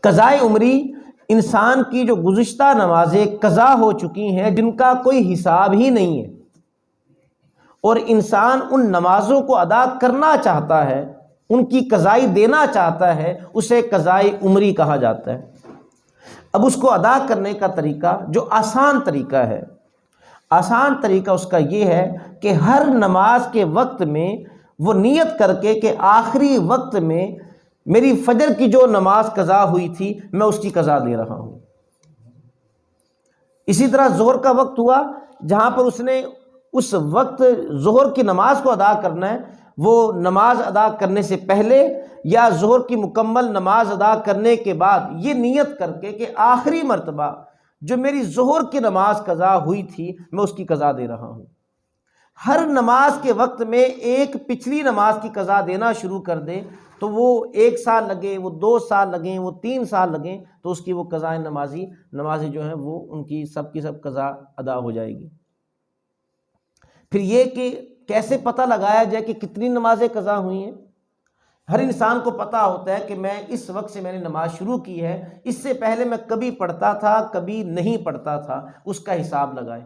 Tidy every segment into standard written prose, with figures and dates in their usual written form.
قضائے عمری انسان کی جو گزشتہ نمازیں قضا ہو چکی ہیں جن کا کوئی حساب ہی نہیں ہے، اور انسان ان نمازوں کو ادا کرنا چاہتا ہے، ان کی قضائی دینا چاہتا ہے، اسے قضائے عمری کہا جاتا ہے۔ اب اس کو ادا کرنے کا طریقہ جو آسان طریقہ ہے، آسان طریقہ اس کا یہ ہے کہ ہر نماز کے وقت میں وہ نیت کر کے کہ آخری وقت میں میری فجر کی جو نماز قضا ہوئی تھی میں اس کی قضا دے رہا ہوں۔ اسی طرح ظہر کا وقت ہوا، جہاں پر اس نے اس وقت ظہر کی نماز کو ادا کرنا ہے، وہ نماز ادا کرنے سے پہلے یا ظہر کی مکمل نماز ادا کرنے کے بعد یہ نیت کر کے کہ آخری مرتبہ جو میری ظہر کی نماز قضا ہوئی تھی میں اس کی قضا دے رہا ہوں۔ ہر نماز کے وقت میں ایک پچھلی نماز کی قضا دینا شروع کر دے تو وہ 1 سال لگے، وہ 2 سال لگیں، وہ 3 سال لگیں، تو اس کی وہ قضائے نمازی جو ہیں وہ ان کی سب قضا ادا ہو جائے گی۔ پھر یہ کہ کیسے پتہ لگایا جائے کہ کتنی نمازیں قضا ہوئی ہیں؟ ہر انسان کو پتہ ہوتا ہے کہ میں اس وقت سے میں نے نماز شروع کی ہے، اس سے پہلے میں کبھی پڑھتا تھا کبھی نہیں پڑھتا تھا، اس کا حساب لگائیں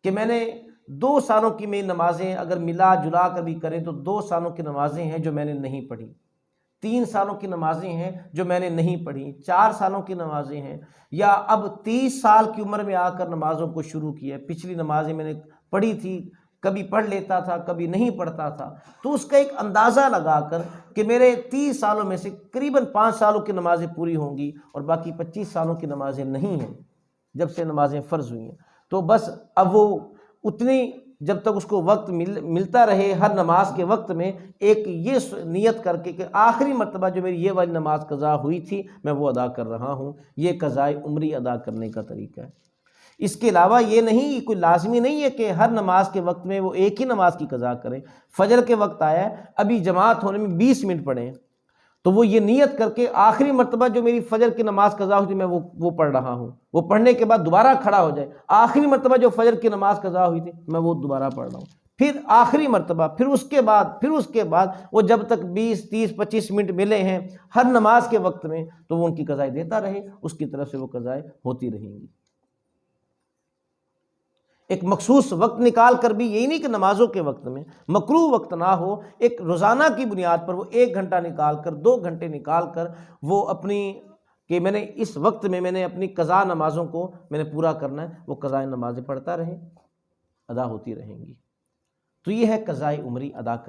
کہ میں نے 2 سالوں کی میں نمازیں اگر ملا جلا کر بھی کریں تو 2 سالوں کی نمازیں ہیں جو میں نے نہیں پڑھی، 3 سالوں کی نمازیں ہیں جو میں نے نہیں پڑھی، 4 سالوں کی نمازیں ہیں، یا اب 30 سال کی عمر میں آ کر نمازوں کو شروع کیا ہے، پچھلی نمازیں میں نے پڑھی تھی، کبھی پڑھ لیتا تھا کبھی نہیں پڑھتا تھا، تو اس کا ایک اندازہ لگا کر کہ میرے 30 سالوں میں سے قریباً 5 سالوں کی نمازیں پوری ہوں گی اور باقی 25 سالوں کی نمازیں نہیں ہیں جب سے نمازیں فرض ہوئی ہیں، تو بس اب وہ اتنی جب تک اس کو وقت ملتا رہے ہر نماز کے وقت میں ایک یہ نیت کر کے کہ آخری مرتبہ جو میری یہ والی نماز قضا ہوئی تھی میں وہ ادا کر رہا ہوں، یہ قضائے عمری ادا کرنے کا طریقہ ہے۔ اس کے علاوہ یہ نہیں، کوئی لازمی نہیں ہے کہ ہر نماز کے وقت میں وہ ایک ہی نماز کی قضا کریں۔ فجر کے وقت آیا ہے، ابھی جماعت ہونے میں 20 منٹ پڑے ہیں، تو وہ یہ نیت کر کے آخری مرتبہ جو میری فجر کی نماز قضا ہوئی تھی میں وہ پڑھ رہا ہوں، وہ پڑھنے کے بعد دوبارہ کھڑا ہو جائے، آخری مرتبہ جو فجر کی نماز قضا ہوئی تھی میں وہ دوبارہ پڑھ رہا ہوں، پھر آخری مرتبہ، پھر اس کے بعد وہ جب تک 20 30 25 منٹ ملے ہیں ہر نماز کے وقت میں تو وہ ان کی قضائیں دیتا رہے، اس کی طرف سے وہ قضائیں ہوتی رہیں گی۔ ایک مخصوص وقت نکال کر بھی، یہی نہیں کہ نمازوں کے وقت میں مکروہ وقت نہ ہو، ایک روزانہ کی بنیاد پر وہ 1 گھنٹہ نکال کر 2 گھنٹے نکال کر وہ اپنی کہ میں نے اس وقت میں نے اپنی قضا نمازوں کو میں نے پورا کرنا ہے، وہ قضائے نمازیں پڑھتا رہے، ادا ہوتی رہیں گی۔ تو یہ ہے قضائے عمری ادا کرنا۔